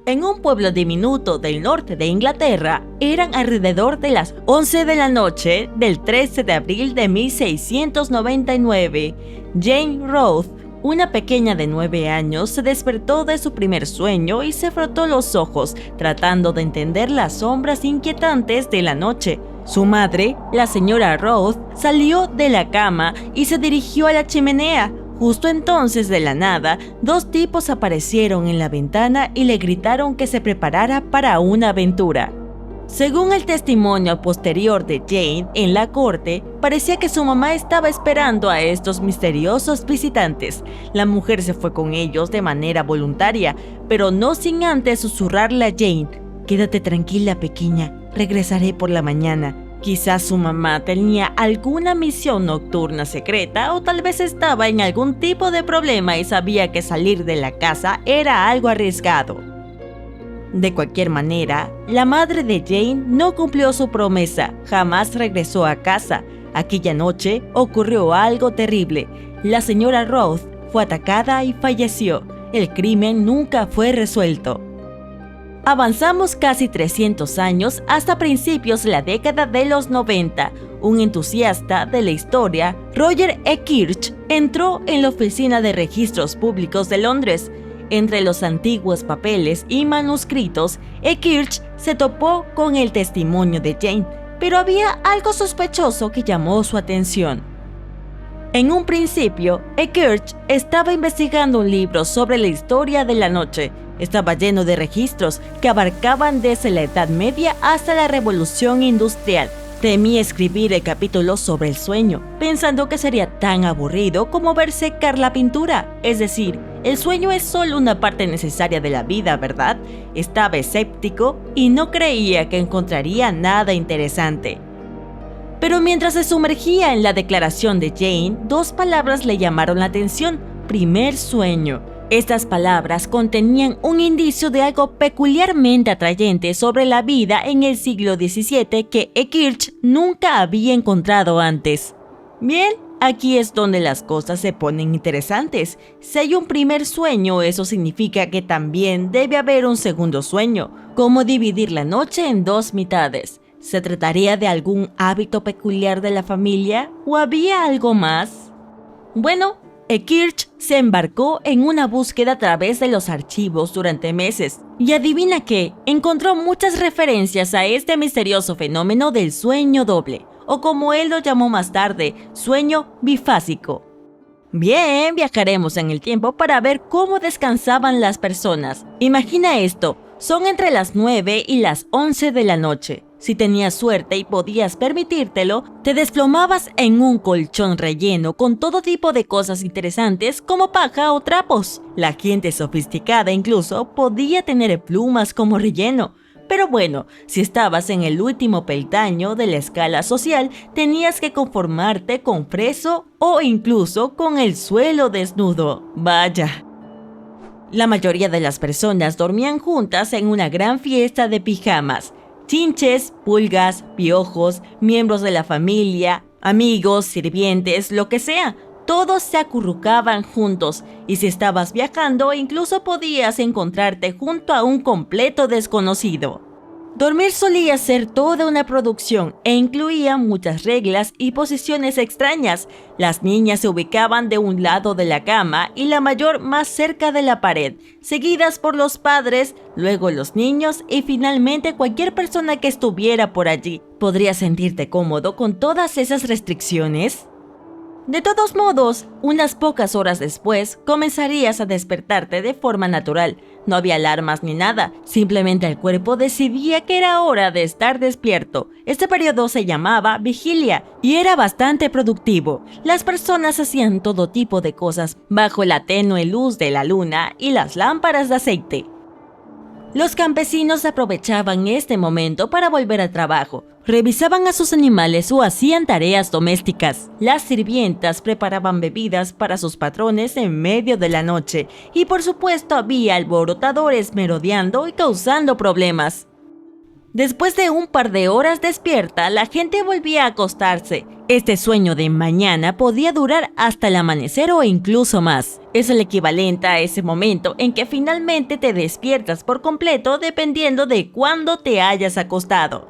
En un pueblo diminuto del norte de Inglaterra, eran alrededor de las 11 de la noche del 13 de abril de 1699. Jane Roth, una pequeña de 9 años, se despertó de su primer sueño y se frotó los ojos, tratando de entender las sombras inquietantes de la noche. Su madre, la señora Roth, salió de la cama y se dirigió a la chimenea. Justo entonces, de la nada, dos tipos aparecieron en la ventana y le gritaron que se preparara para una aventura. Según el testimonio posterior de Jane en la corte, parecía que su mamá estaba esperando a estos misteriosos visitantes. La mujer se fue con ellos de manera voluntaria, pero no sin antes susurrarle a Jane: «Quédate tranquila, pequeña, regresaré por la mañana». Quizás su mamá tenía alguna misión nocturna secreta o tal vez estaba en algún tipo de problema y sabía que salir de la casa era algo arriesgado. De cualquier manera, la madre de Jane no cumplió su promesa, jamás regresó a casa. Aquella noche ocurrió algo terrible. La señora Roth fue atacada y falleció. El crimen nunca fue resuelto. Avanzamos casi 300 años hasta principios de la década de los 90. Un entusiasta de la historia, Roger E. Kirch, entró en la Oficina de Registros Públicos de Londres. Entre los antiguos papeles y manuscritos, E. Kirch se topó con el testimonio de Jane, pero había algo sospechoso que llamó su atención. En un principio, E. Kirch estaba investigando un libro sobre la historia de la noche. Estaba lleno de registros que abarcaban desde la Edad Media hasta la Revolución Industrial. Temía escribir el capítulo sobre el sueño, pensando que sería tan aburrido como ver secar la pintura. Es decir, el sueño es solo una parte necesaria de la vida, ¿verdad? Estaba escéptico y no creía que encontraría nada interesante. Pero mientras se sumergía en la declaración de Jane, dos palabras le llamaron la atención: primer sueño. Estas palabras contenían un indicio de algo peculiarmente atrayente sobre la vida en el siglo XVII que E. Kirch nunca había encontrado antes. Bien, aquí es donde las cosas se ponen interesantes. Si hay un primer sueño, eso significa que también debe haber un segundo sueño. ¿Cómo dividir la noche en dos mitades? ¿Se trataría de algún hábito peculiar de la familia o había algo más? Bueno, E. Kirch se embarcó en una búsqueda a través de los archivos durante meses. Y adivina qué, encontró muchas referencias a este misterioso fenómeno del sueño doble, o como él lo llamó más tarde, sueño bifásico. Bien, viajaremos en el tiempo para ver cómo descansaban las personas. Imagina esto, son entre las 9 y las 11 de la noche. Si tenías suerte y podías permitírtelo, te desplomabas en un colchón relleno con todo tipo de cosas interesantes como paja o trapos. La gente sofisticada incluso podía tener plumas como relleno. Pero bueno, si estabas en el último peldaño de la escala social, tenías que conformarte con freso o incluso con el suelo desnudo. Vaya. La mayoría de las personas dormían juntas en una gran fiesta de pijamas. Chinches, pulgas, piojos, miembros de la familia, amigos, sirvientes, lo que sea, todos se acurrucaban juntos, y si estabas viajando, incluso podías encontrarte junto a un completo desconocido. Dormir solía ser toda una producción e incluía muchas reglas y posiciones extrañas. Las niñas se ubicaban de un lado de la cama y la mayor más cerca de la pared, seguidas por los padres, luego los niños y finalmente cualquier persona que estuviera por allí. ¿Podrías sentirte cómodo con todas esas restricciones? De todos modos, unas pocas horas después, comenzarías a despertarte de forma natural. No había alarmas ni nada, simplemente el cuerpo decidía que era hora de estar despierto. Este periodo se llamaba vigilia y era bastante productivo. Las personas hacían todo tipo de cosas bajo la tenue luz de la luna y las lámparas de aceite. Los campesinos aprovechaban este momento para volver al trabajo, revisaban a sus animales o hacían tareas domésticas. Las sirvientas preparaban bebidas para sus patrones en medio de la noche y por supuesto había alborotadores merodeando y causando problemas. Después de un par de horas despierta, la gente volvía a acostarse. Este sueño de mañana podía durar hasta el amanecer o incluso más. Es el equivalente a ese momento en que finalmente te despiertas por completo dependiendo de cuándo te hayas acostado.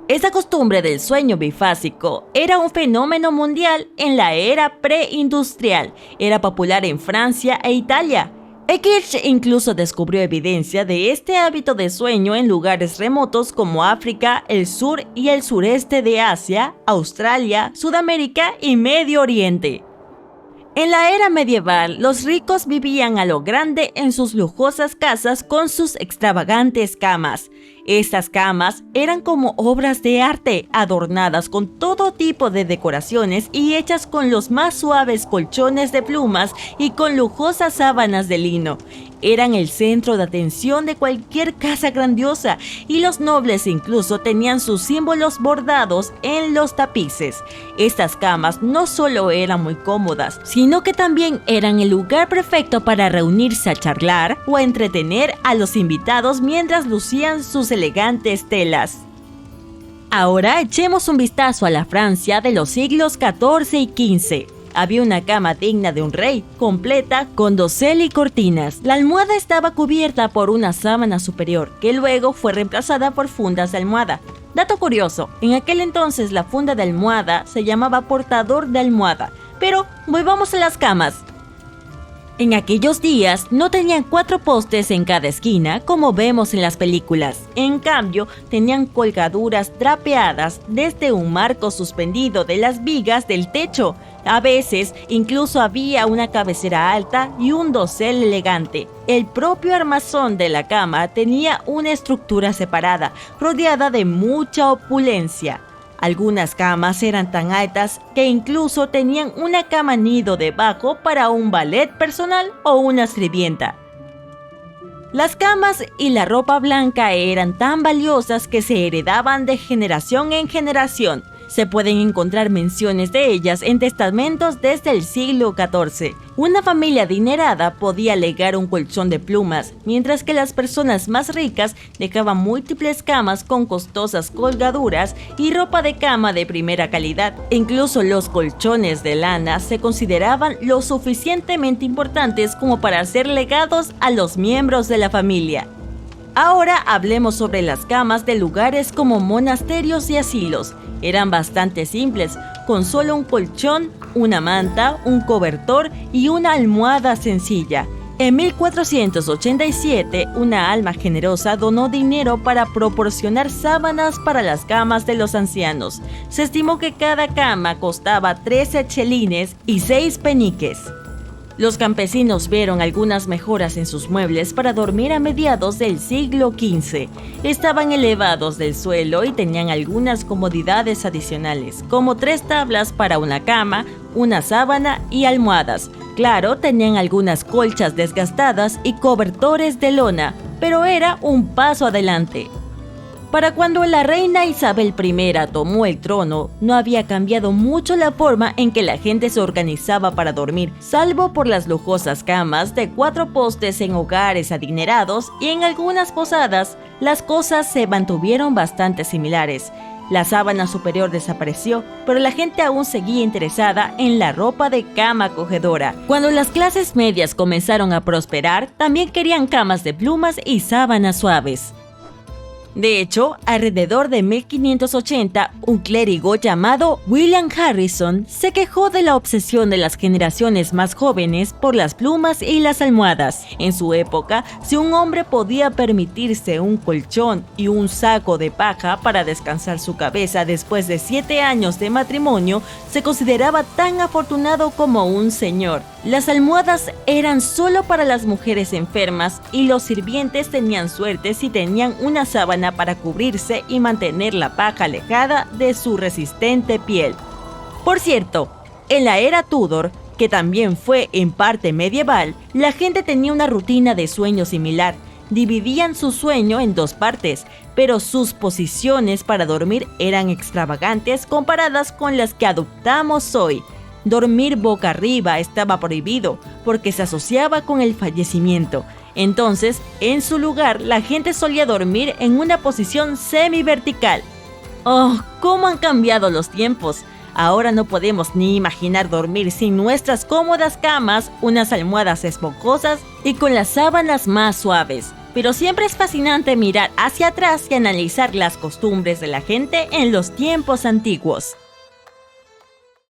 Esta costumbre del sueño bifásico era un fenómeno mundial en la era preindustrial. Era popular en Francia e Italia. Ekirch incluso descubrió evidencia de este hábito de sueño en lugares remotos como África, el sur y el sureste de Asia, Australia, Sudamérica y Medio Oriente. En la era medieval, los ricos vivían a lo grande en sus lujosas casas con sus extravagantes camas. Estas camas eran como obras de arte, adornadas con todo tipo de decoraciones y hechas con los más suaves colchones de plumas y con lujosas sábanas de lino. Eran el centro de atención de cualquier casa grandiosa y los nobles incluso tenían sus símbolos bordados en los tapices. Estas camas no solo eran muy cómodas, sino que también eran el lugar perfecto para reunirse a charlar o a entretener a los invitados mientras lucían sus elegantes telas. Ahora echemos un vistazo a la Francia de los siglos XIV y XV. Había una cama digna de un rey, completa con dosel y cortinas. La almohada estaba cubierta por una sábana superior, que luego fue reemplazada por fundas de almohada. Dato curioso, en aquel entonces la funda de almohada se llamaba portador de almohada. Pero volvamos a las camas. En aquellos días no tenían 4 postes en cada esquina como vemos en las películas. En cambio, tenían colgaduras drapeadas desde un marco suspendido de las vigas del techo. A veces incluso había una cabecera alta y un dosel elegante. El propio armazón de la cama tenía una estructura separada, rodeada de mucha opulencia. Algunas camas eran tan altas que incluso tenían una cama nido debajo para un valet personal o una sirvienta. Las camas y la ropa blanca eran tan valiosas que se heredaban de generación en generación. Se pueden encontrar menciones de ellas en testamentos desde el siglo XIV. Una familia adinerada podía legar un colchón de plumas, mientras que las personas más ricas dejaban múltiples camas con costosas colgaduras y ropa de cama de primera calidad. Incluso los colchones de lana se consideraban lo suficientemente importantes como para ser legados a los miembros de la familia. Ahora hablemos sobre las camas de lugares como monasterios y asilos. Eran bastante simples, con solo un colchón, una manta, un cobertor y una almohada sencilla. En 1487, una alma generosa donó dinero para proporcionar sábanas para las camas de los ancianos. Se estimó que cada cama costaba 13 chelines y 6 peniques. Los campesinos vieron algunas mejoras en sus muebles para dormir a mediados del siglo XV. Estaban elevados del suelo y tenían algunas comodidades adicionales, como 3 tablas para una cama, una sábana y almohadas. Claro, tenían algunas colchas desgastadas y cobertores de lona, pero era un paso adelante. Para cuando la reina Isabel I tomó el trono, no había cambiado mucho la forma en que la gente se organizaba para dormir, salvo por las lujosas camas de 4 postes en hogares adinerados y en algunas posadas, las cosas se mantuvieron bastante similares. La sábana superior desapareció, pero la gente aún seguía interesada en la ropa de cama acogedora. Cuando las clases medias comenzaron a prosperar, también querían camas de plumas y sábanas suaves. De hecho, alrededor de 1580, un clérigo llamado William Harrison se quejó de la obsesión de las generaciones más jóvenes por las plumas y las almohadas. En su época, si un hombre podía permitirse un colchón y un saco de paja para descansar su cabeza después de 7 años de matrimonio, se consideraba tan afortunado como un señor. Las almohadas eran solo para las mujeres enfermas y los sirvientes tenían suerte si tenían una sábana para cubrirse y mantener la paja alejada de su resistente piel. Por cierto, en la era Tudor, que también fue en parte medieval, la gente tenía una rutina de sueño similar. Dividían su sueño en 2 partes, pero sus posiciones para dormir eran extravagantes comparadas con las que adoptamos hoy. Dormir boca arriba estaba prohibido porque se asociaba con el fallecimiento. Entonces, en su lugar, la gente solía dormir en una posición semi-vertical. ¡Oh, cómo han cambiado los tiempos! Ahora no podemos ni imaginar dormir sin nuestras cómodas camas, unas almohadas esponjosas y con las sábanas más suaves. Pero siempre es fascinante mirar hacia atrás y analizar las costumbres de la gente en los tiempos antiguos.